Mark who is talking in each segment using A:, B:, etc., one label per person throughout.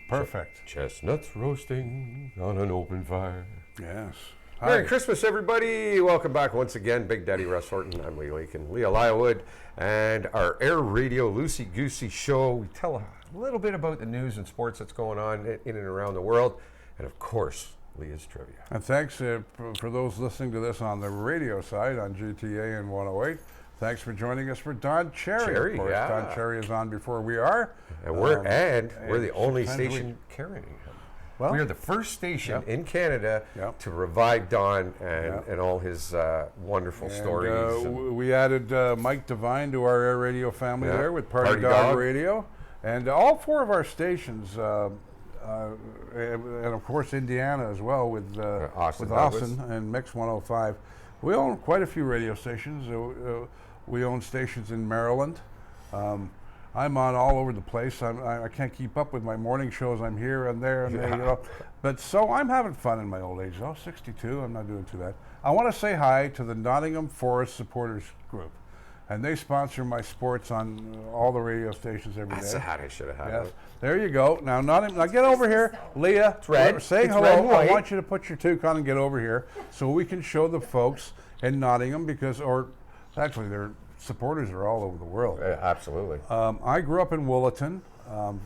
A: Perfect.
B: Chestnuts roasting on an open fire.
A: Yes.
B: Merry
A: Hi.
B: Christmas, everybody. Welcome back once again. Big Daddy Russ Horton. I'm Leah and Leah Lylewood. And our Air Radio Loosey Goosey show. We tell a little bit about the news and sports that's going on in and around the world. And of course, Leah's trivia.
A: And thanks for those listening to this on the radio side on GTA and 108. Thanks for joining us for Don Cherry. Of course,
B: yeah.
A: Don Cherry is on before we are.
B: And we're the only
A: 6 times a
B: station
A: week.
B: carrying him.
A: Well,
B: we are the first station
A: Yep.
B: in Canada
A: Yep.
B: to revive Don and,
A: Yep.
B: and all his wonderful stories.
A: We added Mike Devine to our Air Radio family
B: Yeah.
A: there with Party Dog,
B: Dog
A: Radio. And all four of our stations, and of course Indiana as well with
B: Austin
A: and Mix 105. We own quite a few radio stations. We own stations in Maryland. I'm on all over the place. I can't keep up with my morning shows. I'm here and there and there, you know. But so I'm having fun in my old age. Oh, 62, I'm not doing too bad. I want to say hi to the Nottingham Forest Supporters Group. And they sponsor my sports on all the radio stations every day.
B: That's a hat I should have had.
A: Yes. There you go. Now, now get over here. Leah,
B: It's red.
A: saying
B: It's
A: hello.
B: red and
A: I
B: white.
A: want you to put your toque on and get over here so we can show the folks in Nottingham or actually their supporters are all over the world.
B: Absolutely.
A: I grew up in Woollerton,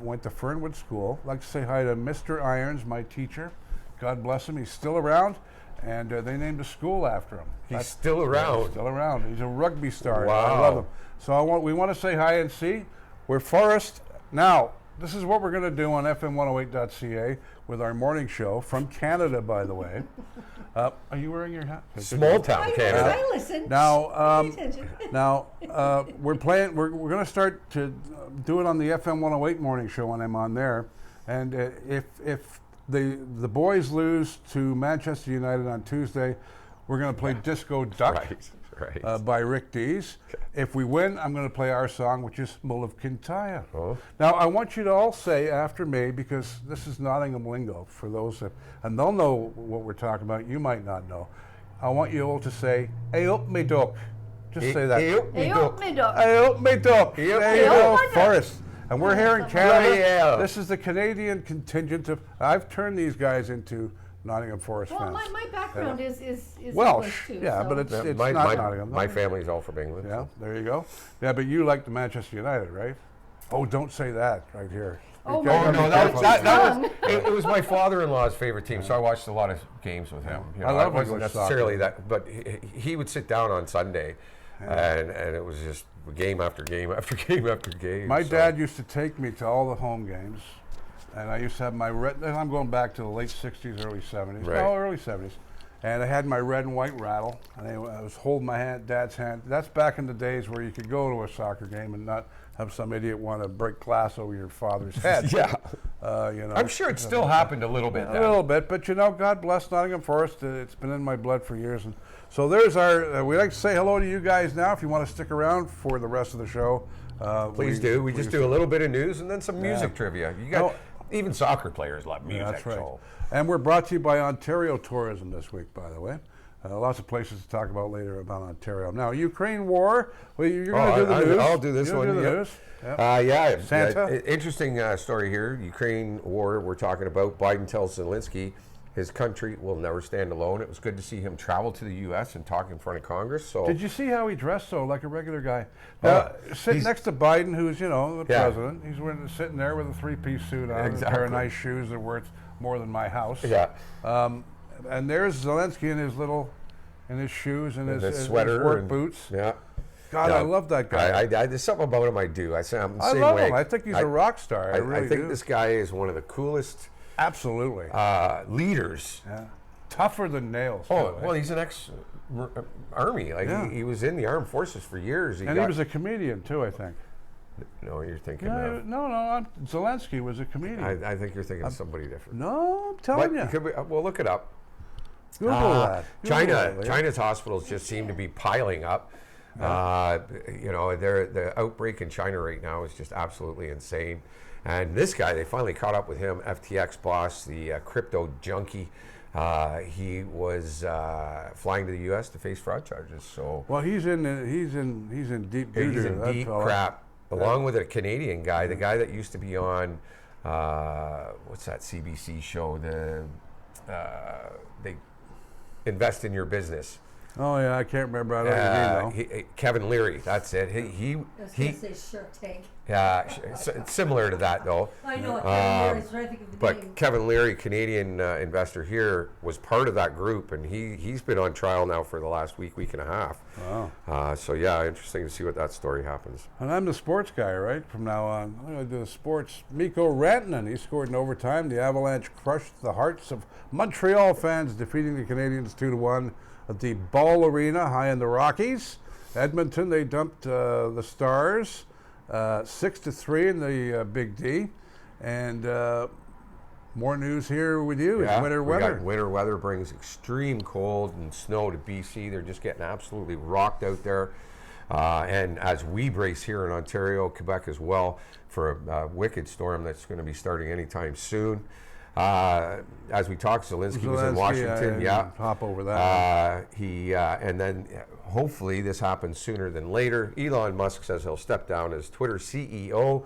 A: went to Fernwood School. I'd like to say hi to Mr. Irons, my teacher. God bless him. He's still around, and they named a school after him.
B: He's still around.
A: He's still around. He's a rugby star.
B: Wow.
A: I love him. So we want to say hi and see. We're Forest. Now, this is what we're going to do on FM108.ca with our morning show from Canada, by the way. Are you wearing your hat?
B: Small town Canada.
C: I listen.
A: Now,
C: Pay attention.
A: we're playing. We're going to start to do it on the FM 108 morning show when I'm on there. And if the boys lose to Manchester United on Tuesday, we're going to play Disco Duck
B: Right.
A: by Rick Dees. If we win, I'm going to play our song, which is Mull of Kintyre.
B: Oh.
A: Now, I want you to all say after me, because this is Nottingham lingo for those that, and they'll know what we're talking about. You might not know. I want you all to say, "Hey up me duck." Just say that.
B: Hey up me
C: Hey,
B: duck.
C: up me duck.
A: Hey up me duck.
B: Hey, up
A: There
B: me
A: you go,
C: duck.
A: Forest. And we're here in Canada.
B: Yeah.
A: This is the Canadian contingent of. I've turned these guys into Nottingham Forest
C: Well,
A: fans.
C: my background is
A: Welsh,
C: English too.
A: yeah,
C: so.
A: but it's
B: my,
A: not
B: my,
A: Nottingham.
B: my family's all from England.
A: Yeah, there you go. Yeah, but you like the Manchester United, right? Oh, don't say that right here.
C: Oh,
A: You
C: my
A: gotta
B: Oh, no,
A: be
B: that
A: careful.
B: was it was my father-in-law's favorite team, so I watched a lot of games with him. You know,
A: I love
B: it wasn't
A: English
B: necessarily
A: soccer.
B: that, but he would sit down on Sunday, and it was just game after game after game after game.
A: My
B: so.
A: dad used to take me to all the home games, and I used to have my red. And I'm going back to the late '60s, early '70s.
B: Right.
A: No, early '70s. And I had my red and white rattle, and I was holding my dad's hand. That's back in the days where you could go to a soccer game and not have some idiot want to break glass over your father's head.
B: Yeah.
A: You know.
B: I'm sure it still happened a little bit.
A: A
B: then.
A: little bit, but you know, God bless Nottingham Forest. It's been in my blood for years, and so there's our. We'd like to say hello to you guys now. If you want to stick around for the rest of the show,
B: Please do. We just do a little bit of news and then some music trivia. You got
A: No.
B: even soccer players love music.
A: That's right.
B: So.
A: And we're brought to you by Ontario Tourism this week, by the way. Lots of places to talk about later about Ontario. Now, Ukraine war. Well, you're going to do the news.
B: I'll do this
A: You're
B: one.
A: gonna do the
B: Yep.
A: news. Yep.
B: Yeah.
A: Santa?
B: Interesting story here. Ukraine war we're talking about. Biden tells Zelensky his country will never stand alone. It was good to see him travel to the U.S. and talk in front of Congress. So
A: Did you see how he dressed so like a regular guy? Sitting
B: he's-
A: next to Biden, who's, you know, the
B: Yeah.
A: president. He's sitting there with a three-piece suit on, and a pair
B: Exactly.
A: of nice shoes that are worth more than my house.
B: Yeah.
A: And there's Zelensky in his shoes and his
B: sweater
A: his work
B: and-
A: boots.
B: Yeah.
A: God,
B: No,
A: I love that guy.
B: There's something about him I do. I'm the
A: I
B: same
A: love
B: way.
A: him. I think he's a rock star. I really
B: think
A: do.
B: this guy is one of the coolest
A: Absolutely.
B: leaders.
A: Yeah. Tougher than nails.
B: Oh,
A: too, eh?
B: well, he's an ex-army. Like
A: Yeah.
B: he was in the armed forces for years.
A: And he was a comedian too, I think.
B: No, you're thinking
A: No,
B: of.
A: Zelensky was a comedian.
B: I think you're thinking of somebody different.
A: No, I'm telling
B: But
A: you.
B: it could be, well, look it up.
A: Google that. Google it.
B: China's hospitals just seem to be piling up. You know, the outbreak in China right now is just absolutely insane. And this guy, they finally caught up with him, FTX boss, the crypto junkie. He was flying to the U.S. to face fraud charges. So
A: Well, he's in deep doo-doo,
B: he's in
A: that
B: deep
A: fella.
B: crap, along with a Canadian guy, the guy that used to be on what's that CBC show? They invest in your business.
A: Oh yeah, I can't remember. I don't even know.
B: Kevin Leary, that's it.
C: I was going to say Shark Tank.
B: Yeah, similar to that though.
C: I know it. Kevin Leary's trying to think of the
B: But
C: name.
B: Kevin Leary, Canadian investor here, was part of that group, and he's been on trial now for the last week and a half.
A: Wow.
B: So yeah, interesting to see what that story happens.
A: And I'm the sports guy, right? From now on, I'm going to do the sports. Mikko Rantanen, he scored in overtime. The Avalanche crushed the hearts of Montreal fans, defeating the Canadiens 2-1 at the Ball Arena, high in the Rockies. Edmonton, they dumped the Stars 6-3 in the Big D. And more news here with you. It's winter weather.
B: Winter weather brings extreme cold and snow to BC. They're just getting absolutely rocked out there. And as we brace here in Ontario, Quebec as well, for a wicked storm that's going to be starting anytime soon. As we talk, Zelensky was in Washington.
A: Hop over that.
B: And then hopefully this happens sooner than later. Elon Musk says he'll step down as Twitter CEO,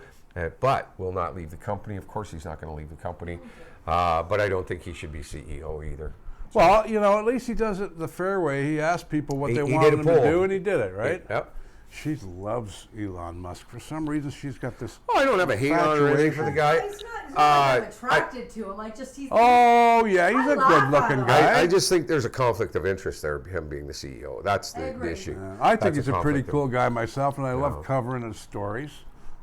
B: but will not leave the company. Of course, he's not going to leave the company. But I don't think he should be CEO either.
A: Well, at least he does it the fair way. He asked people what they wanted him to do, and he did it, right?
B: Yep.
A: She loves Elon Musk. For some reason, she's got this.
B: Oh, I don't have a hate on or anything for the guy.
C: It's not like I'm attracted to him. He's.
A: Oh, yeah, he's a good-looking guy.
B: I just think there's a conflict of interest there, him being the CEO. That's the issue.
A: I think he's a pretty cool guy myself, and I love covering his stories.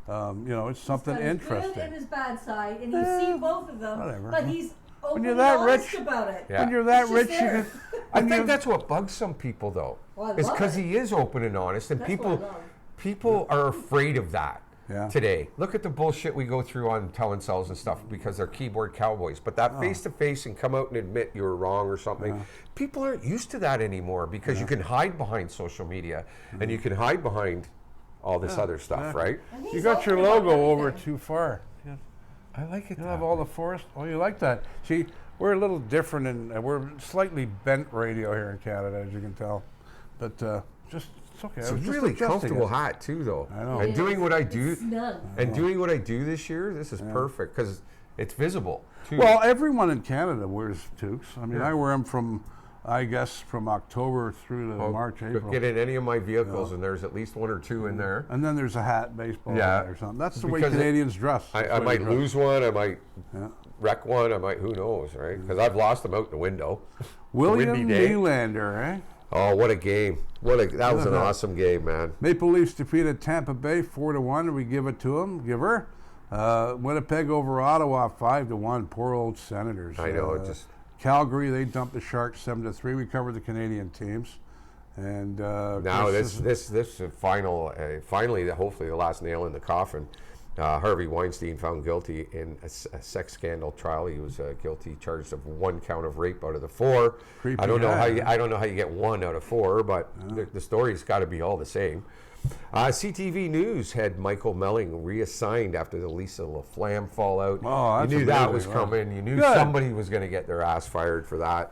A: It's something interesting.
C: His good and his bad side, and he's seen both of them.
A: Whatever.
C: But he's open
A: you're
C: and
A: that
C: honest
A: rich,
C: about it.
B: Yeah.
A: When you're that
C: It's
A: rich,
C: just
A: you
C: there.
A: can.
B: I think that's what bugs some people, though.
C: Well, I
B: is
C: love
B: because
C: it.
B: he is open and honest, and
C: That's what I love.
B: people are afraid of that.
A: Yeah.
B: Today, look at the bullshit we go through on telecells and stuff because they're keyboard cowboys. But that face-to-face and come out and admit you were wrong or something, people aren't used to that anymore because you can hide behind social media and you can hide behind all this other stuff, right?
C: And
A: You
C: he's
A: got your
C: open about
A: logo over
C: everything.
A: too far.
B: I like it.
A: You have all the forest. Oh, you like that? See, we're a little different, and we're slightly bent radio here in Canada, as you can tell. But it's okay.
B: It's
A: I
B: a
A: was just
B: really
A: adjusting
B: comfortable
A: it.
B: hat too, though.
A: I know.
B: And
C: It
B: doing
C: is.
B: what I
C: It's
B: do,
C: snug.
B: and doing what I do this year, this is perfect because it's visible too.
A: Well, everyone in Canada wears toques. I mean,
B: Yeah.
A: I wear them from October through to March, April.
B: Get in any of my vehicles, and there's at least one or two in there.
A: And then there's a hat, baseball
B: Yeah.
A: hat or something. That's the way
B: Because
A: Canadians dress.
B: I
A: That's the way
B: might
A: they dress.
B: lose one. I might
A: Yeah.
B: wreck one. I might. Who knows, right? Because I've lost them out the window.
A: William
B: Windy day.
A: Nylander, eh?
B: Oh, what a game! That was an
A: Uh-huh.
B: awesome game, man.
A: Maple Leafs defeated Tampa Bay 4-1. We give it to them. Give her. Winnipeg over Ottawa 5-1. Poor old Senators.
B: I know. It just
A: Calgary, they dumped the Sharks 7-3. We covered the Canadian teams. And
B: now this finally, hopefully the last nail in the coffin. Harvey Weinstein found guilty in a sex scandal trial. He was guilty, charged of 1 count of rape out of the 4.
A: Creepy
B: I don't know
A: guy, huh?
B: I don't know how you get 1 out of 4, but the story's got to be all the same. CTV News had Michael Melling reassigned after the Lisa LaFlamme fallout.
A: Oh, that's
B: you knew that
A: amazing,
B: was
A: wow.
B: coming. You knew
A: Good.
B: somebody was going to get their ass fired for that.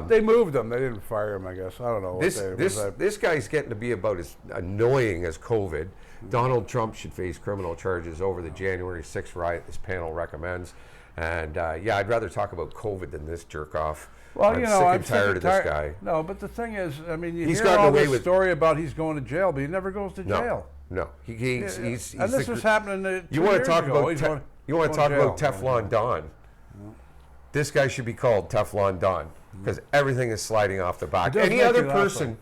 A: They moved him. They didn't fire him, I guess. I don't know.
B: This guy's getting to be about as annoying as COVID. Donald Trump should face criminal charges over the January 6th riot, this panel recommends. And I'd rather talk about COVID than this jerk off.
A: Well,
B: I'm
A: you
B: sick
A: know,
B: and tired of this guy.
A: No, but the thing is, I mean, you
B: He's
A: hear
B: gotten
A: all
B: away
A: this
B: with-
A: story about he's going to jail, but he never goes to jail.
B: No, he's
A: and this
B: the-
A: was happening.
B: You want to talk about
A: He's going
B: about
A: jail.
B: Teflon Don? This guy should be called Teflon Don because everything is sliding off the back.
A: does
B: Any
A: make
B: other
A: you laugh,
B: person,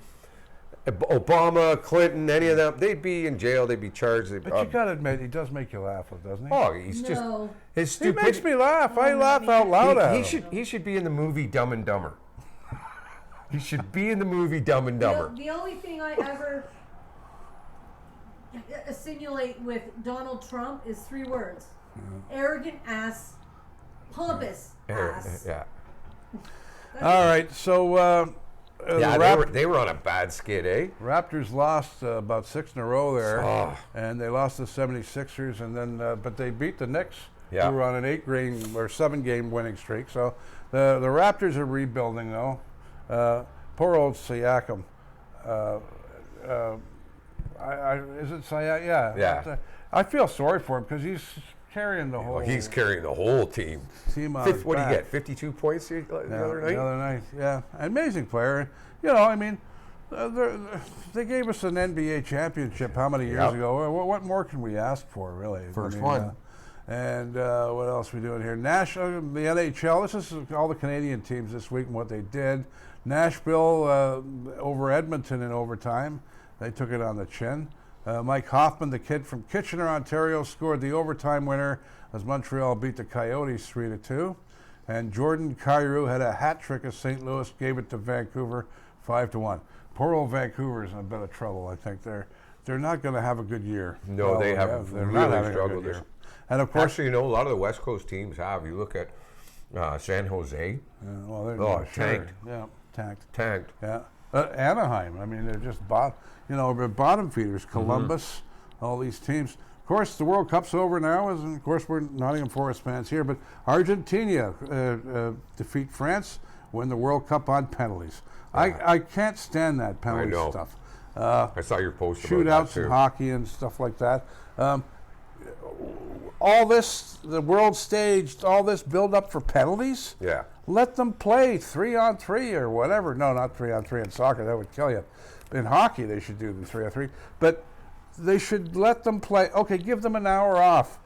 B: Obama, Clinton, any of them, they'd be in jail. They'd be charged.
A: But you got to admit, he does make you laugh, doesn't he?
B: Oh, he's just
C: No.
B: his
A: He
B: stupid.
A: makes me laugh. I laugh out loud at him.
B: He should be in the movie Dumb and Dumber. He should be in the movie Dumb and Dumber.
C: The only thing I ever simulate with Donald Trump is 3 words: arrogant ass, pompous ass.
B: Yeah.
A: All right, so the
B: They were on a bad skid, eh?
A: Raptors lost about 6 in a row there,
B: Oh.
A: and they lost the 76ers, and then but they beat the Knicks,
B: Yeah.
A: who were on an 7-game winning streak. So the Raptors are rebuilding though. Poor old Siakam. Is it Siakam? Yeah.
B: Yeah.
A: I feel sorry for him because carrying the whole.
B: Well, he's carrying the whole team.
A: Team on
B: What did he
A: back.
B: get? 52 points the other night?
A: The other night, yeah. Amazing player. You know, I mean, they gave us an NBA championship how many years
B: Yep.
A: ago? What more can we ask for, really?
B: First one.
A: And what else are we doing here? The NHL. This is all the Canadian teams this week and what they did. Nashville over Edmonton in overtime. They took it on the chin. Mike Hoffman, the kid from Kitchener, Ontario, scored the overtime winner as Montreal beat the Coyotes 3-2. And Jordan Kyrou had a hat trick as St. Louis gave it to Vancouver 5-1. Poor old Vancouver's in a bit of trouble. I think they're not going to have a good year.
B: No,
A: Well,
B: they have
A: they're
B: really
A: not having a
B: struggled
A: good
B: this.
A: year. And of course,
B: Actually, you know, a lot of the West Coast teams have. You look at San Jose,
A: well, they're
B: tanked.
A: Yeah, tanked.
B: tanked.
A: Yeah, Anaheim. I mean, they're just bottom feeders. Columbus, all these teams. Of course, the World Cup's over now, and of course we're Nottingham Forest fans here. But Argentina defeat France, win the World Cup on penalties.
B: Yeah.
A: I can't stand that penalty
B: know.
A: stuff.
B: I saw your post about that
A: Shootouts
B: too.
A: in hockey and stuff like that. All this, the world stage, all this build up for penalties.
B: Yeah.
A: Let them play 3-on-3 or whatever. No, not 3-on-3 in soccer. That would kill you. In hockey, they should do the 3-on-3. But they should let them play. Okay, give them an hour off.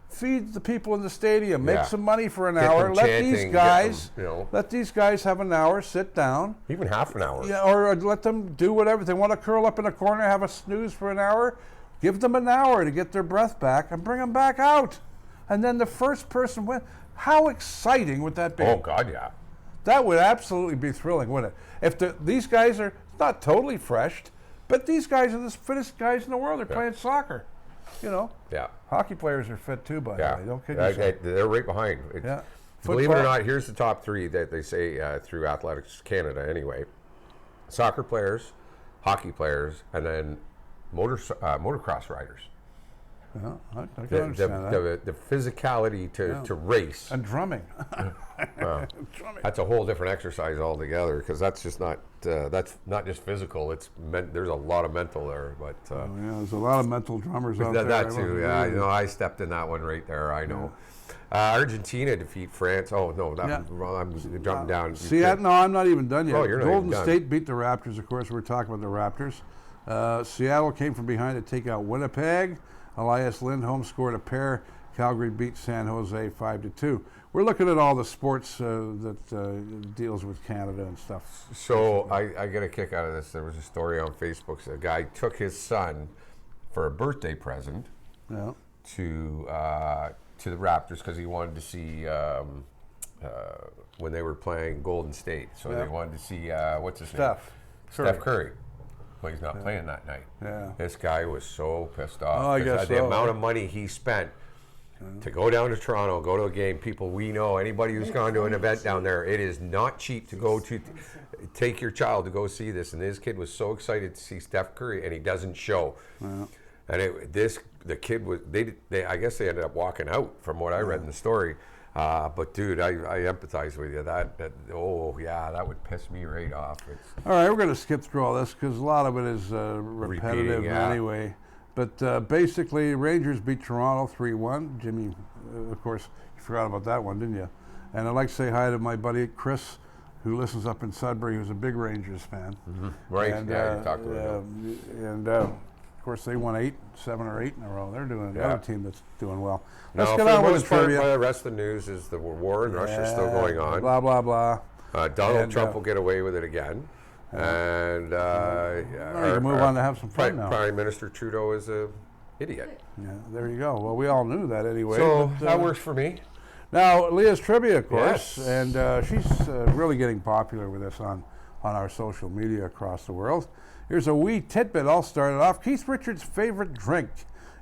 A: Feed the people in the stadium. Make
B: Yeah.
A: some money for an
B: Get
A: hour.
B: them
A: Let
B: chanting,
A: these
B: get
A: guys,
B: them, you know.
A: let these guys have an hour. Sit down.
B: Even half an hour.
A: Yeah, or let them do whatever. If they want to curl up in a corner, have a snooze for an hour. Give them an hour to get their breath back and bring them back out. And then the first person win. How exciting would that be?
B: Oh, God, yeah.
A: That would absolutely be thrilling, wouldn't it? If these guys are not totally fresh, but these guys are the fittest guys in the world. They're playing soccer. You know,
B: Yeah.
A: hockey players are fit too, by the
B: Yeah.
A: way. Don't kid
B: Yeah,
A: yourself.
B: they're right behind.
A: Yeah.
B: Believe it or
A: Football.
B: not, here's the top three that they say through Athletics Canada anyway. Soccer players, hockey players, and then motocross riders.
A: Yeah, I can
B: The,
A: understand that.
B: the physicality to race.
A: And drumming.
B: Well,
A: Drumming.
B: that's a whole different exercise altogether because that's just not that's not just physical. There's a lot of mental there, but
A: Oh, yeah, there's a lot of mental drummers out
B: that,
A: there.
B: that too. Yeah, I know. I stepped in that one right there. I know. Argentina defeat France. Oh no, I'm jumping down.
A: Seattle, no, I'm not even done yet.
B: Oh, you're not
A: Golden
B: even done.
A: State beat the Raptors, of course. We're talking about the Raptors. Seattle came from behind to take out Winnipeg. Elias Lindholm scored a pair. Calgary beat San Jose 5-2. We're looking at all the sports that deals with Canada and stuff.
B: So I get a kick out of this. There was a story on Facebook. So a guy took his son for a birthday present
A: Yeah.
B: to the Raptors because he wanted to see when they were playing Golden State. So
A: Yeah.
B: they wanted to see what's his
A: Steph
B: name? Steph Curry. But he's not playing that night.
A: Yeah.
B: This guy was so pissed off.
A: Oh, I
B: 'cause
A: guess
B: the
A: so.
B: amount of money he spent to go down to Toronto, go to a game. People we know, anybody who's gone to an event down there, it is not cheap to go to take your child to go see this. And this kid was so excited to see Steph Curry, and he doesn't show. And the kid was I guess they ended up walking out from what I read in the story. But dude, I empathize with you. That would piss me right off.
A: All right, we're going to skip through all this because a lot of it is repetitive
B: Repeating, yeah.
A: anyway. But basically, Rangers beat Toronto 3-1. Jimmy, of course, you forgot about that one, didn't you? And I'd like to say hi to my buddy Chris, who listens up in Sudbury, who's a big Rangers fan.
B: Right?
A: And,
B: Yeah, you talked about it.
A: And of course, they won 7 or 8 in a row. They're doing another team that's doing well. Let's
B: Now,
A: get
B: for the
A: on with
B: most
A: the
B: part,
A: trivia.
B: the rest of the news is the war in Russia is still going on.
A: Blah blah blah.
B: Donald
A: And,
B: Trump will get away with it again. And
A: we can move on to have some fun now.
B: Prime Minister Trudeau is a idiot.
A: Yeah, there you go. Well, we all knew that anyway.
B: So
A: but,
B: that works for me.
A: Now, Leah's trivia, of course,
B: Yes.
A: and she's really getting popular with us on our social media across the world. Here's a wee tidbit. All started off. Keith Richards' favorite drink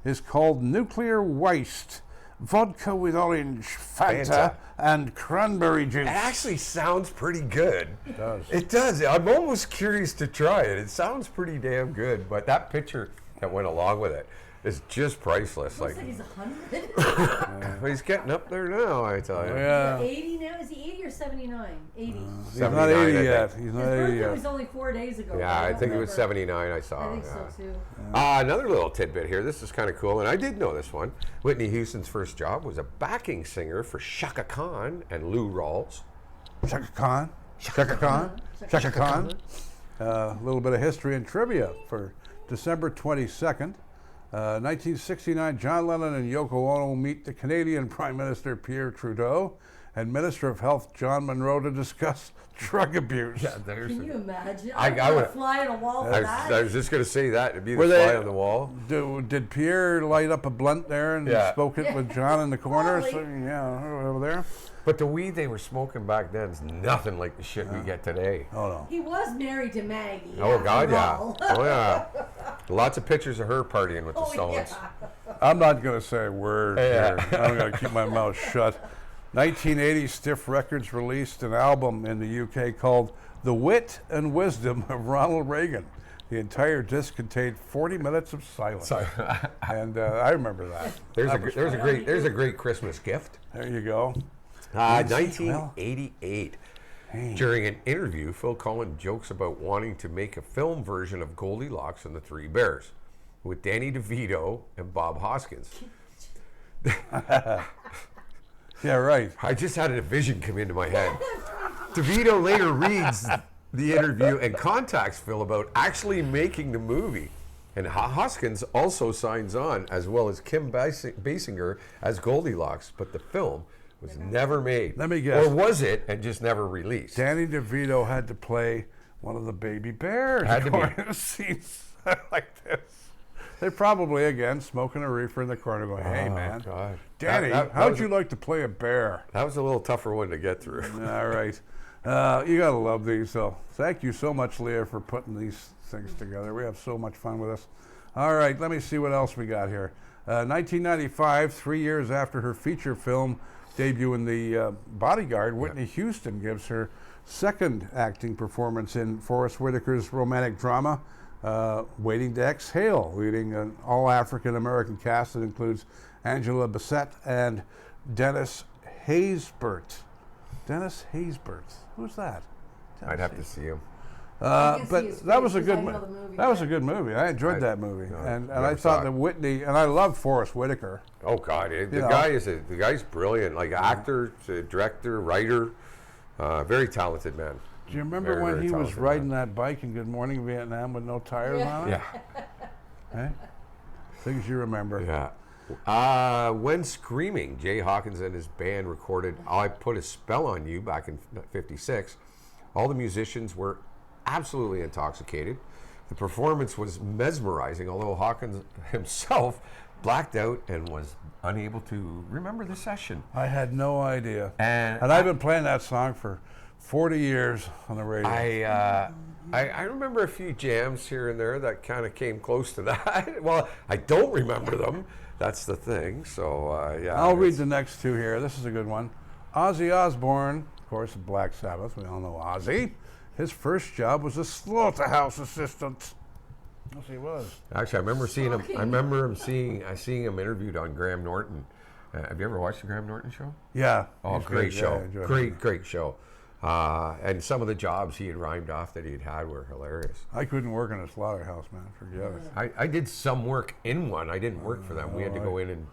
A: is called Nuclear Waste. Vodka with orange, Fanta, and cranberry juice.
B: It actually sounds pretty good.
A: It does.
B: It does. I'm almost curious to try it. It sounds pretty damn good. But that picture that went along with it is just priceless.
C: Looks
B: Like
C: like he's 100.
B: he's getting up there now, I tell you.
A: Yeah.
C: 80 now? Is he 80 or 79? 80.
A: He's not
B: 79, I
A: 80
B: think.
A: yet. He's
C: His
A: not 80
C: birthday
A: yet.
C: was only 4 days ago.
B: Yeah, I
C: don't
B: think it was
C: remember.
B: 79 I saw.
C: I think
B: yeah.
C: so too.
B: Another little tidbit here. This is kind of cool, and I did know this one. Whitney Houston's first job was a backing singer for Shaka Khan and Lou Rawls.
A: Shaka Khan. Shaka Khan. Shaka Khan. A little bit of history and trivia for December 22nd. 1969, John Lennon and Yoko Ono meet the Canadian Prime Minister Pierre Trudeau and Minister of Health John Monroe to discuss drug abuse.
C: Can you imagine?
B: I
C: I'm
B: would-
C: a fly on a wall for that.
B: I was just going to say that. It'd be the
A: Were they-
B: fly on the wall.
A: Did Pierre light up a blunt there and
B: Yeah.
A: spoke it with John in the corner?
C: Probably.
A: So, yeah, over there.
B: But the weed they were smoking back then is nothing like the shit we get today.
A: Oh no.
C: He was married to Maggie.
B: Oh,
C: after
B: God, yeah.
C: all.
B: Oh, yeah. Lots of pictures of her partying with the
C: Oh,
B: Stones.
C: yeah.
A: I'm not going to say a word
B: Yeah.
A: here. I'm going to keep my mouth shut. 1980, Stiff Records released an album in the UK called The Wit and Wisdom of Ronald Reagan. The entire disc contained 40 minutes of silence. And I remember that.
B: There's
A: That was fun.
B: a great Christmas gift.
A: There you go.
B: 1988.
A: Hey.
B: During an interview, Phil Collins jokes about wanting to make a film version of Goldilocks and the Three Bears with Danny DeVito and Bob Hoskins.
A: Yeah, right.
B: I just had a vision come into my head. DeVito later reads the interview and contacts Phil about actually making the movie. And Hoskins also signs on, as well as Kim Basinger as Goldilocks, but the film was never made.
A: Let me guess.
B: Or was it and just never released?
A: Danny DeVito had to play one of the baby bears.
B: Had to be.
A: going to scenes like this. They probably, again, smoking a reefer in the corner going, hey, man.
B: God.
A: Danny,
B: That
A: how'd
B: was
A: you like to play a bear?
B: That was a little tougher one to get through.
A: All right. You got to love these. So thank you so much, Leah, for putting these things together. We have so much fun with this. All right, let me see what else we got here. 1995, 3 years after her feature film debut in The Bodyguard, Whitney Houston gives her second acting performance in Forest Whitaker's romantic drama, Waiting to Exhale, leading an all-African-American cast that includes Angela Bassett and Dennis Haysbert. Dennis Haysbert. Who's that?
B: I'd have to see him.
C: I can see his
A: But that was a
C: face
A: good
C: 'cause I know
A: movie.
C: the movie,
A: That was a
C: but-
A: good movie. I enjoyed that movie,
B: no,
A: and
B: never
A: I
B: saw
A: thought
B: it.
A: that Whitney, and I love Forrest Whitaker.
B: Oh God, the
A: know.
B: guy's brilliant. Like actor, director, writer, very talented man.
A: Do you remember
B: Very,
A: when
B: very
A: he was
B: talented
A: riding
B: man.
A: that bike in Good Morning Vietnam with no tires
C: Yeah.
A: on it?
B: Yeah,
A: Eh? Things you remember.
B: yeah. When Screaming, Jay Hawkins and his band recorded "I Put a Spell on You" back in '56, all the musicians were absolutely intoxicated. The performance was mesmerizing, although Hawkins himself blacked out and was unable to remember the session.
A: I had no idea.
B: And
A: I've been playing that song for 40 years on the radio.
B: I remember a few jams here and there that kind of came close to that. Well, I don't remember them. That's the thing. So yeah.
A: I'll read the next two here. This is a good one. Ozzy Osbourne, of course, of Black Sabbath. We all know Ozzy. His first job was a slaughterhouse assistant. Yes, he was.
B: Actually, I remember seeing him. I remember him seeing him interviewed on Graham Norton. Have you ever watched the Graham Norton show?
A: Yeah.
B: Oh,
A: he's
B: great
A: good.
B: show!
A: Yeah, I enjoyed it.
B: Great show. And some of the jobs he had rhymed off that he'd had were hilarious.
A: I couldn't work in a slaughterhouse, man. Forget it.
B: I did some work in one. I didn't work for them. We had to go in and.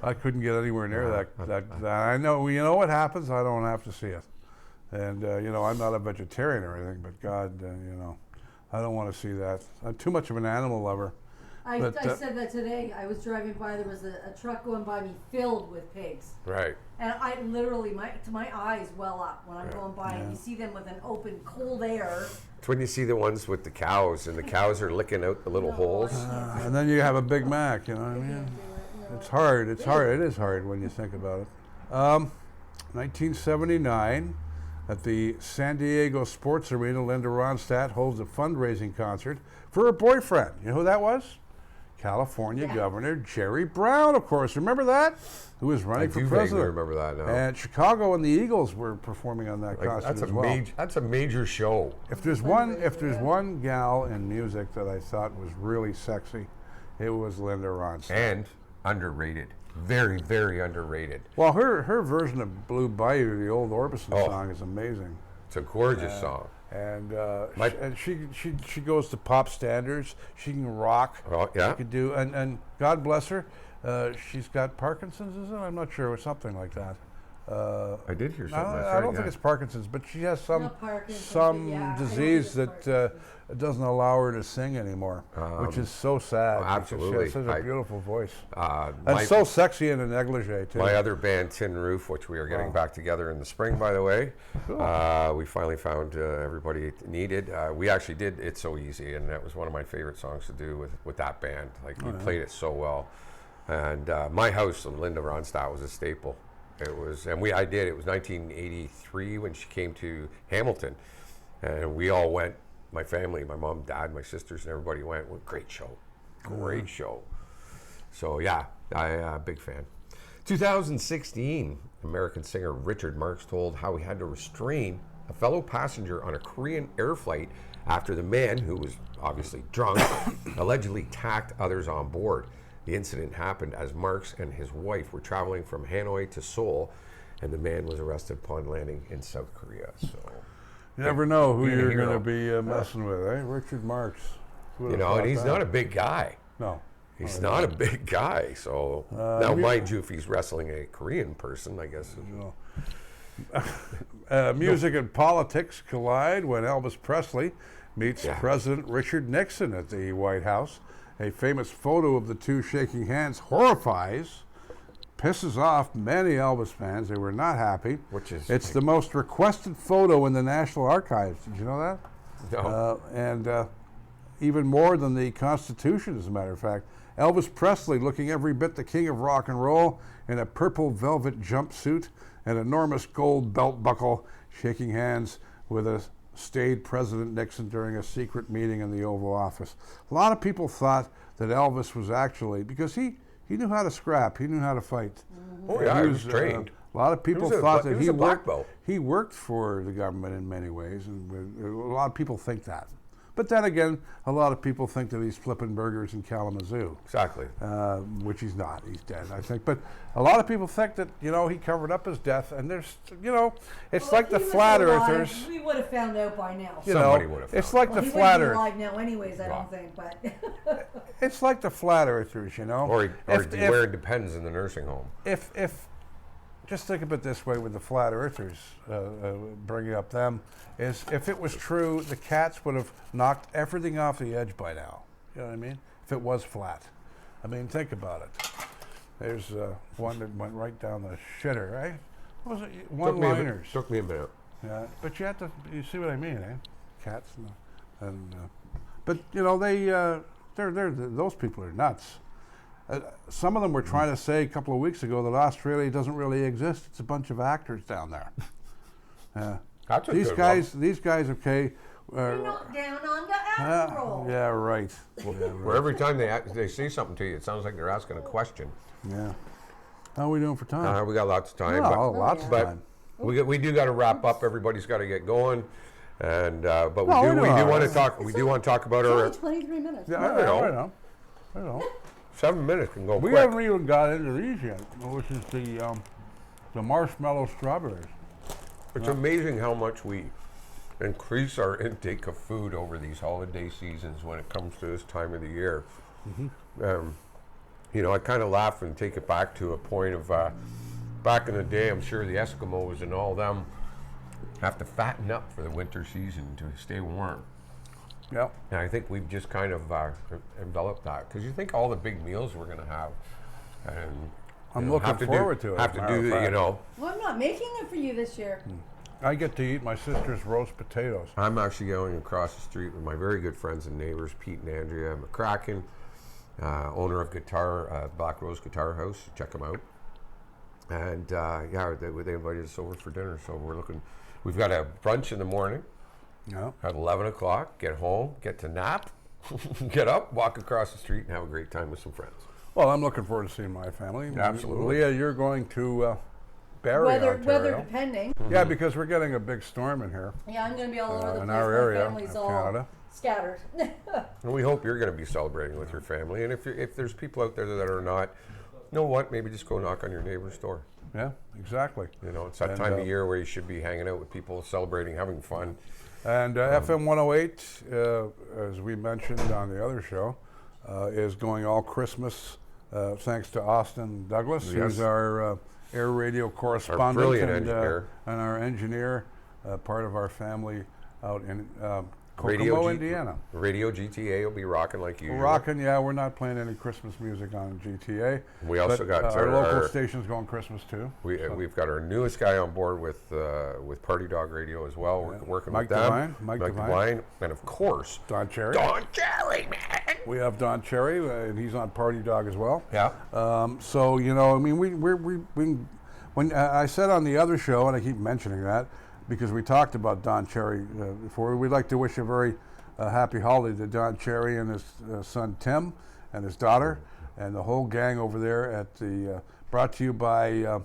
A: I couldn't get anywhere near that. I know. You know what happens? I don't have to see it. And I'm not a vegetarian or anything, but God, I don't want to see that. I'm too much of an animal lover.
C: I
A: But,
C: said that today. I was driving by. There was a truck going by me filled with pigs,
B: Right.
C: and I literally my eyes well up when I'm going by, and you see them with an open, cold air.
B: It's when you see the ones with the cows, and the cows are licking out the little holes.
A: And then you have a Big Mac. You know what I mean? It's hard. It's hard. It is hard when you think about it. 1979, at the San Diego Sports Arena, Linda Ronstadt holds a fundraising concert for her boyfriend. You know who that was? California Governor Jerry Brown, of course. Remember that? Who was running for
B: I do
A: president.
B: vaguely remember that now.
A: And Chicago and the Eagles were performing on that concert
B: That's a
A: as well.
B: that's a major show.
A: If there's one gal in music that I thought was really sexy, it was Linda Ronstadt.
B: And underrated. Very, very underrated.
A: Well, her version of Blue Bayou, the old Orbison
B: Oh.
A: song, is amazing.
B: It's a gorgeous song.
A: And
B: My-
A: she goes to pop standards. She can rock.
B: Oh, yeah.
A: She could do, and God bless her. She's got Parkinson's, is it? I'm not sure, or something like that.
B: I did hear something.
A: I don't think it's Parkinson's, but she has some
C: Not Parkinson's,
A: some
C: but yeah, I
A: disease
C: know it's
A: that doesn't allow her to sing anymore, which is so sad. because
B: absolutely.
A: She has such a beautiful voice, and
B: My-
A: so sexy in a negligee too.
B: My other band, Tin Roof, which we are getting back together in the spring, by the way. We finally found everybody it needed. We actually did It's So Easy, and that was one of my favorite songs to do with that band. Like, we played it so well. And My House of Linda Ronstadt was a staple. It was, and it was 1983 when she came to Hamilton. And we all went, my family, my mom, dad, my sisters, and everybody went. Well, great show. Great show. So, yeah, big fan. 2016, American singer Richard Marx told how he had to restrain a fellow passenger on a Korean air flight after the man, who was obviously drunk, allegedly attacked others on board. The incident happened as Marx and his wife were traveling from Hanoi to Seoul, and the man was arrested upon landing in South Korea. So,
A: You never know who
B: being a
A: you're
B: hero.
A: going to be messing with, eh? Richard Marx.
B: you know, and he's not a big guy.
A: No.
B: He's not a big guy. So now, mind you, if he's wrestling a Korean person, I guess.
A: Music and politics collide when Elvis Presley meets
B: Yeah.
A: President Richard Nixon at the White House. A famous photo of the two shaking hands horrifies, pisses off many Elvis fans. They were not happy. It's the most requested photo in the National Archives. Did you know that?
B: No.
A: And even more than the Constitution, as a matter of fact. Elvis Presley, looking every bit the king of rock and roll, in a purple velvet jumpsuit, an enormous gold belt buckle, shaking hands with a staid President Nixon during a secret meeting in the Oval Office. A lot of people thought that Elvis was actually, because he knew how to scrap, he knew how to fight.
B: Oh, yeah, he was trained.
A: A lot of people
B: He was a-
A: thought
B: he
A: that
B: was a black belt.
A: he worked for the government in many ways, and a lot of people think that. But then again, a lot of people think that he's flipping burgers in Kalamazoo.
B: Exactly.
A: Which he's not. He's dead, I think. But a lot of people think that, he covered up his death, and there's, it's
C: Well,
A: like
C: if
A: the
C: he was
A: flat
C: alive,
A: earthers.
C: We would have found out by now.
B: Somebody would have
A: It's
B: found
A: like
C: Well,
A: the
C: he
A: flat
C: wouldn't be
A: earth.
C: alive now anyways, I don't think, but...
A: It's like the flat earthers,
B: Or where it depends in the nursing home.
A: if just think of it this way with the flat earthers, bringing up them, is if it was true, the cats would have knocked everything off the edge by now. You know what I mean? If it was flat. I mean, think about it. There's one that went right down the shitter, right? What was it? One-liners.
B: Took me a minute.
A: Yeah, but you have to, you see what I mean, eh? Cats and but they're those people are nuts. Some of them were trying to say a couple of weeks ago that Australia doesn't really exist. It's a bunch of actors down there.
B: That's a
A: These
B: good
A: guys, okay.
C: You're not down on the afro.
A: Yeah, right.
B: Where every time they say something to you, it sounds like they're asking a question.
A: Yeah. How are we doing for time?
B: We got lots of time.
A: Oh,
B: but
A: lots of
B: but
A: time.
B: we do got to wrap up. Everybody's got to get going, and but
A: No,
B: we
A: we
B: do
A: know.
B: want to talk. We do want to talk about our
C: It's only 23 minutes.
A: Yeah,
B: I know.
A: I know.
B: 7 minutes can go
A: We
B: quick.
A: haven't even got into these yet, which is the marshmallow strawberries.
B: It's amazing how much we increase our intake of food over these holiday seasons when it comes to this time of the year. I kind of laugh and take it back to a point of back in the day. I'm sure the Eskimos and all them have to fatten up for the winter season to stay warm.
A: Yep.
B: And I think we've just kind of enveloped that, because you think all the big meals we're going to have, and
A: I'm looking forward to it.
B: Have to do,
C: Well, I'm not making it for you this year.
A: I get to eat my sister's roast potatoes.
B: I'm actually going across the street with my very good friends and neighbors, Pete and Andrea McCracken, owner of Black Rose Guitar House. Check them out. And they invited us over for dinner, so we've got a brunch in the morning.
A: Yeah.
B: At 11 o'clock, get home, get to nap, get up, walk across the street, and have a great time with some friends.
A: Well, I'm looking forward to seeing my family.
B: Absolutely.
A: Leah, you're going to Barrie,
C: Weather
A: Ontario.
C: depending.
A: Yeah, because we're getting a big storm in here.
C: Yeah, I'm going to be all over the place.
A: in our
C: My
A: area
C: family's
A: of
C: all
A: Canada.
C: scattered.
B: And we hope you're going to be celebrating with your family. And if there's people out there that are not, You know what? Maybe just go knock on your neighbor's door.
A: Yeah, exactly.
B: You know, it's that
A: And,
B: time of year where you should be hanging out with people, celebrating, having fun.
A: And FM 108, as we mentioned on the other show, is going all Christmas, thanks to Austin Douglas,
B: Yes.
A: who's our air radio correspondent
B: brilliant
A: and,
B: engineer.
A: And our engineer, part of our family out in
B: Radio
A: Kokomo,
B: G-
A: Indiana.
B: Radio GTA will be rocking like usual.
A: We're rocking, yeah. We're not playing any Christmas music on GTA.
B: We also got
A: our local
B: our-
A: station's going Christmas too.
B: We've got our newest guy on board with Party Dog Radio as well. We're working
A: Mike
B: with them.
A: Devine, Mike Devine.
B: Devine, and of course
A: Don Cherry.
B: Don Cherry, man.
A: We have Don Cherry, and he's on Party Dog as well.
B: Yeah.
A: So you know, I mean, we when I said on the other show, and I keep mentioning that because we talked about Don Cherry before. We'd like to wish a very happy holiday to Don Cherry and his son Tim and his daughter and the whole gang over there at the. Brought to you by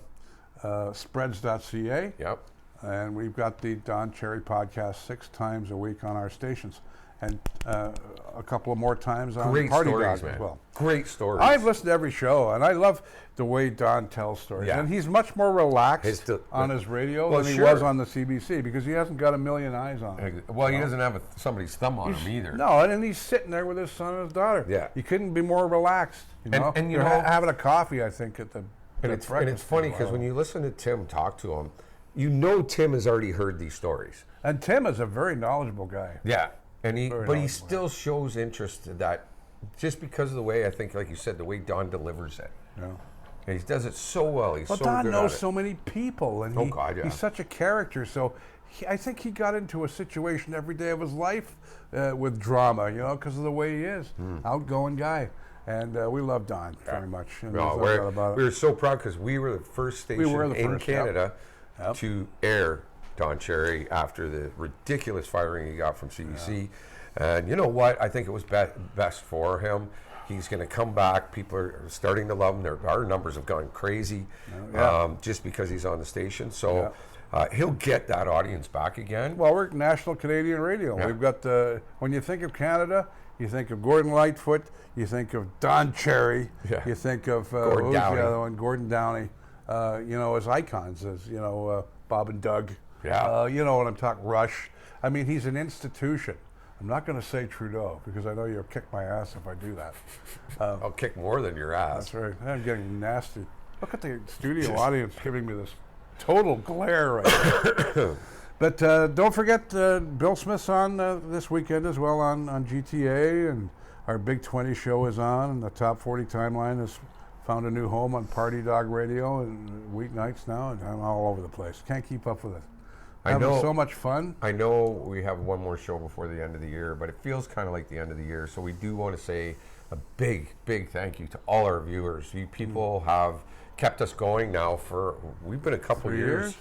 A: Spreads.ca.
B: Yep.
A: And we've got the Don Cherry podcast 6 times a week on our stations, and a couple of more times on
B: Great
A: Party
B: stories,
A: Dog
B: man.
A: as well.
B: Great stories.
A: I've listened to every show, and I love the way Don tells stories.
B: Yeah.
A: And he's much more relaxed
B: His
A: on his radio
B: Well,
A: than he
B: sure.
A: was on the CBC because he hasn't got a million eyes on him.
B: Well, he doesn't have somebody's thumb on him either.
A: No, and he's sitting there with his son and his daughter.
B: Yeah.
A: He couldn't be more relaxed. You know,
B: And you
A: They're
B: know-
A: having a coffee, I think, at the.
B: And it's funny because when you listen to Tim talk to him, you know Tim has already heard these stories.
A: And Tim is a very knowledgeable guy.
B: Yeah, and he
A: Very
B: but he
A: knowledgeable.
B: still shows interest in that, just because of the way I think, like you said, the way Don delivers it.
A: Yeah.
B: And he does it so well. He's
A: Well,
B: so
A: Don
B: good
A: knows
B: at it.
A: so many people, and
B: Oh, God, yeah.
A: he's such a character. So I think he got into a situation every day of his life with drama, you know, because of the way he is. Outgoing guy. And we love Don very much. And
B: No,
A: there's no doubt about it.
B: we're so proud because we were the first station
A: were the
B: in
A: first, yep.
B: Canada
A: Yep.
B: to air Don Cherry after the ridiculous firing he got from CBC. And you know what? I think it was best for him. He's going to come back. People are starting to love him. Our numbers have gone crazy just because he's on the station. So he'll get that audience back again.
A: Well, we're National Canadian Radio.
B: Yeah.
A: We've got when you think of Canada, you think of Gordon Lightfoot, you think of Don Cherry,
B: Yeah.
A: you think of
B: Gordon
A: who's
B: Downey.
A: the other one? Gordon Downey. You know, as icons, as you know, Bob and Doug.
B: Yeah.
A: You know what I'm talking. Rush. I mean, he's an institution. I'm not going to say Trudeau because I know you'll kick my ass if I do that.
B: I'll kick more than your ass.
A: That's right. I'm getting nasty. Look at the studio audience giving me this total glare right now. But don't forget, Bill Smith's on this weekend as well on GTA, and our Big 20 show is on, and the Top 40 Timeline has found a new home on Party Dog Radio and weeknights now, and I'm all over the place. Can't keep up with it. Having so much fun.
B: I know we have one more show before the end of the year, but it feels kind of like the end of the year. So we do want to say a big, big thank you to all our viewers. You people have kept us going now we've been a couple
A: 3
B: years.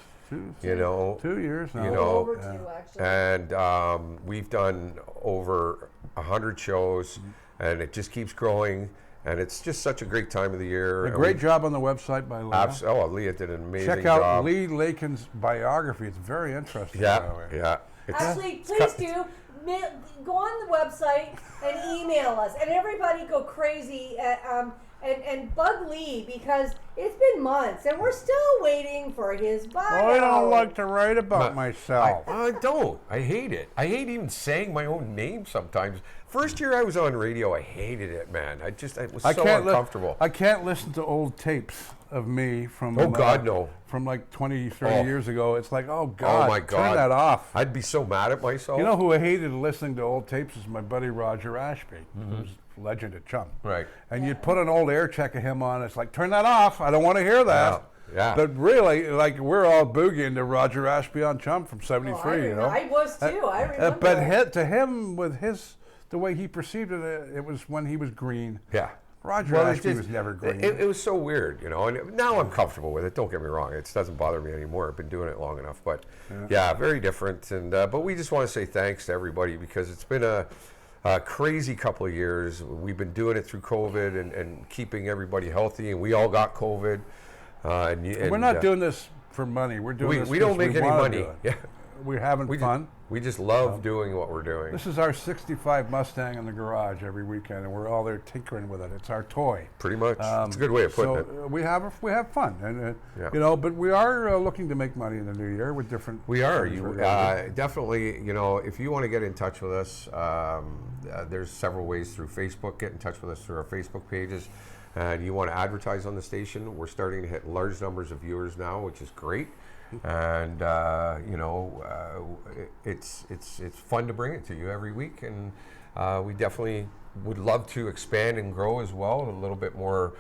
B: You know,
A: 2 years now.
B: you know,
C: Over 2, actually.
B: and we've done over 100 shows, and it just keeps growing. And it's just such a great time of the year.
A: A great job on the website by Leah.
B: Leah did an amazing
A: Check out
B: job.
A: Lee Lakin's biography. It's very interesting. by the way.
B: Yeah.
C: Actually, please do go on the website and email us, and everybody go crazy and bug Lee because it's been months and we're still waiting for his bio.
A: I don't like to write about myself.
B: I don't. I hate it. I hate even saying my own name sometimes. First year I was on radio, I hated it, man. It was so uncomfortable.
A: I can't listen to old tapes of me from
B: Oh, God, no.
A: from like 20, 30 years ago. It's like, oh God,
B: Oh my God.
A: turn that off.
B: I'd be so mad at myself.
A: You know who I hated listening to old tapes is my buddy Roger Ashby, who's a legend at Chum.
B: Right.
A: And you'd put an old air check of him on, it's like, turn that off. I don't want to hear that.
B: Yeah.
A: But really, like, we're all boogieing to Roger Ashby on Chum from 73, you know.
C: I was too. I remember.
A: But to him, with the way he perceived it, it was when he was green.
B: Yeah.
A: Roger
B: Well,
A: Ashby was never green.
B: It was so weird, you know. And now I'm comfortable with it. Don't get me wrong; it doesn't bother me anymore. I've been doing it long enough. But yeah, very different. And but we just want to say thanks to everybody because it's been a crazy couple of years. We've been doing it through COVID and keeping everybody healthy. And we all got COVID.
A: We're not doing this for money. We're doing this.
B: We don't
A: because
B: make any
A: wanna
B: money.
A: do it.
B: Yeah.
A: We're having fun.
B: We just love doing what we're doing.
A: This is our 65 Mustang in the garage every weekend, and we're all there tinkering with it. It's our toy.
B: Pretty much. It's a good way of putting it.
A: We have fun, and
B: Yeah.
A: you know, but we are looking to make money in the new year with different.
B: We are.
A: things
B: You
A: we're gonna do.
B: definitely. You know, if you want to get in touch with us, there's several ways through Facebook. Get in touch with us through our Facebook pages, and you want to advertise on the station. We're starting to hit large numbers of viewers now, which is great. And you know, it's fun to bring it to you every week, and we definitely would love to expand and grow as well. A little bit more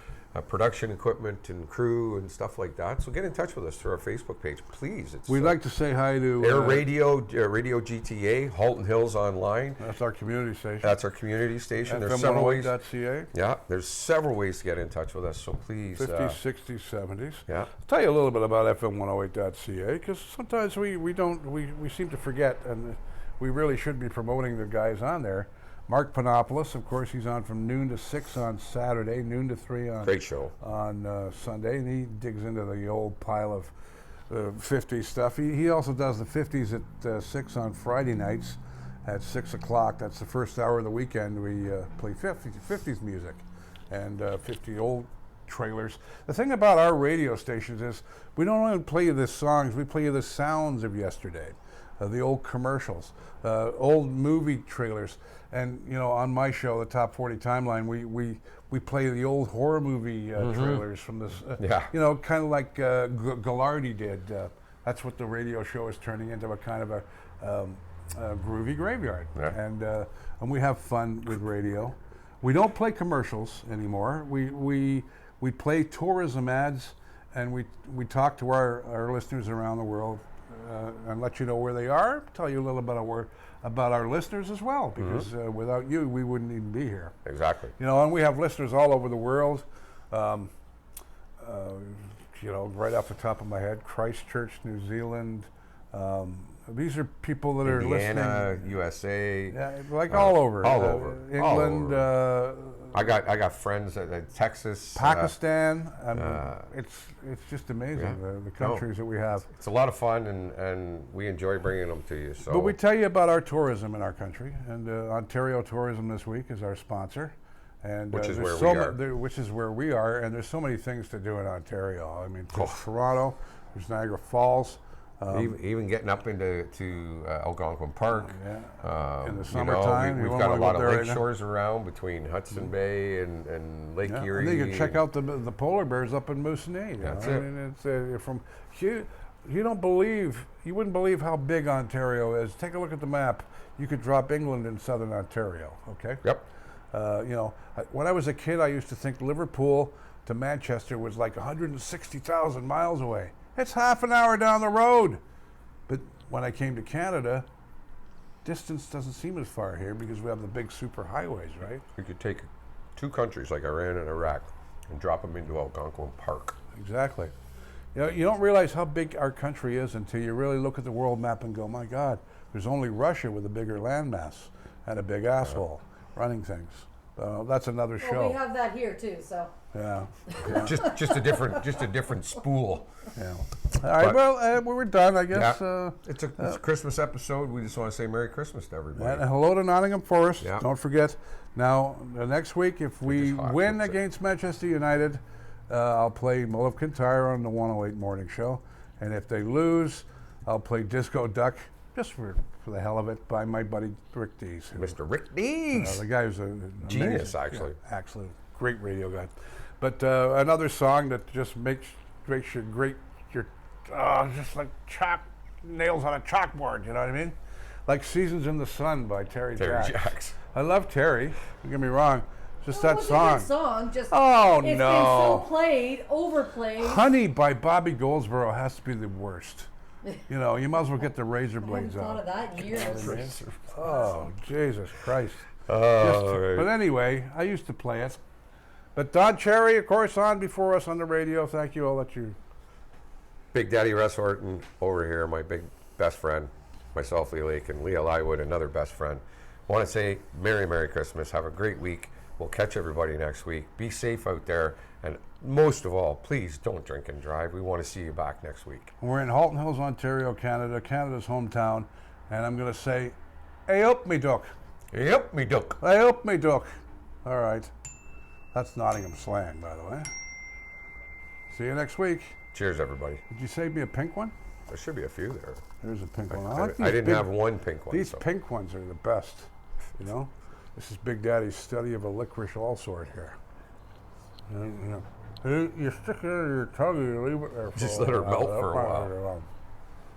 B: production equipment and crew and stuff like that. So get in touch with us through our Facebook page, please. It's
A: We'd like to say hi to
B: Air Radio, Radio GTA, Halton Hills Online.
A: That's our community station.
B: That's our community station. There's several ways.
A: FM108.ca.
B: Yeah, there's several ways to get in touch with us. So please.
A: 50s, 60s, 70s.
B: Yeah.
A: I'll tell you a little bit about FM108.ca because sometimes we seem to forget, and we really should be promoting the guys on there. Mark Panopoulos, of course, he's on from noon to 6 on Saturday, noon to 3 on
B: Great show.
A: on Sunday, and he digs into the old pile of 50s stuff. He also does the 50s at 6 on Friday nights at 6 o'clock. That's the first hour of the weekend. We play 50s music and 50 old trailers. The thing about our radio stations is we don't only play you the songs, we play you the sounds of yesterday, the old commercials, old movie trailers. And you know, on my show, the Top 40 Timeline, we play the old horror movie trailers from this. You know, kind of like Gallardi did. That's what the radio show is turning into, a kind of a groovy graveyard.
B: Yeah.
A: And we have fun with radio. We don't play commercials anymore. We play tourism ads, and we talk to our listeners around the world and let you know where they are. Tell you a little bit about our listeners as well, because without you, we wouldn't even be here.
B: Exactly.
A: You know, and we have listeners all over the world. You know, right off the top of my head, Christchurch, New Zealand. These are people that
B: Indiana,
A: are listening.
B: USA.
A: Yeah, like all over.
B: All over.
A: England.
B: All over. I got friends at Texas,
A: Pakistan. It's just amazing,
B: yeah.
A: the countries that we have.
B: It's a lot of fun, and we enjoy bringing them to you. So,
A: But we tell you about our tourism in our country, and Ontario Tourism this week is our sponsor. And,
B: which is
A: there's
B: where we are.
A: which is where we are, and there's so many things to do in Ontario. I mean, there's Toronto, there's Niagara Falls.
B: Even getting up into Algonquin Park.
A: In the
B: You
A: summertime,
B: know, we've got a lot of lake shores around between Hudson Bay and Lake Erie.
A: And you can check out the polar bears up in Moosonee.
B: That's
A: it.
B: it.
A: I mean, it's from you wouldn't believe how big Ontario is. Take a look at the map. You could drop England in southern Ontario. Okay.
B: Yep.
A: You know, when I was a kid, I used to think Liverpool to Manchester was like 160,000 miles away. It's half an hour down the road. But when I came to Canada, distance doesn't seem as far here because we have the big super highways, right?
B: You could take two countries like Iran and Iraq and drop them into Algonquin Park.
A: Exactly. You know, you don't realize how big our country is until you really look at the world map and go, my God, there's only Russia with a bigger landmass and a big asshole running things. That's another show.
C: Well, we have that here too, so.
A: Yeah.
B: just a different spool.
A: Yeah. All right. Well, we're done, I guess.
B: Yeah. It's a Christmas episode. We just want to say Merry Christmas to everybody.
A: And hello to Nottingham Forest.
B: Yeah.
A: Don't forget. Now, next week, if we
B: just hot,
A: win
B: that's it.
A: against Manchester United, I'll play Mull of Kintyre on the 108 Morning Show. And if they lose, I'll play Disco Duck, just for the hell of it, by my buddy Rick Dees.
B: Mr. Rick Dees.
A: The guy's a
B: Genius,
A: amazing,
B: actually.
A: Yeah, excellent. Great radio guy. But another song that just makes your great, just like nails on a chalkboard, you know what I mean? Like Seasons in the Sun by Terry Jacks. I love Terry, don't get me wrong. Just that
C: It's
A: song.
C: a good song. Just
A: Oh,
C: it's
A: no.
C: been so played, overplayed.
A: Honey by Bobby Goldsboro has to be the worst. You know, you might as well get the razor
C: I haven't
A: blades
C: thought of
A: out.
C: that in years.
A: Oh, Jesus Christ.
B: Right.
A: But anyway, I used to play it. But Don Cherry, of course, on before us on the radio. Thank you. I'll let you.
B: Big Daddy Russ Horton over here, my big best friend, myself, Leah Lake, and Leah Lywood, another best friend. I want to say Merry Christmas. Have a great week. We'll catch everybody next week. Be safe out there. And most of all, please don't drink and drive. We want to see you back next week.
A: We're in Halton Hills, Ontario, Canada, Canada's hometown. And I'm going to say, hey up me duck.
B: Yep, me duck.
A: Hey up me duck. All right. That's Nottingham slang, by the way. See you next week.
B: Cheers, everybody.
A: Did you save me a pink one?
B: There should be a few there.
A: There's a pink one.
B: I
A: like these
B: didn't
A: big-
B: have one pink one.
A: These
B: so.
A: pink ones are the best, you know? This is Big Daddy's study of a licorice all sort here. You stick it in your tongue and you leave it there for
B: Just
A: a
B: let her
A: while.
B: melt for a while.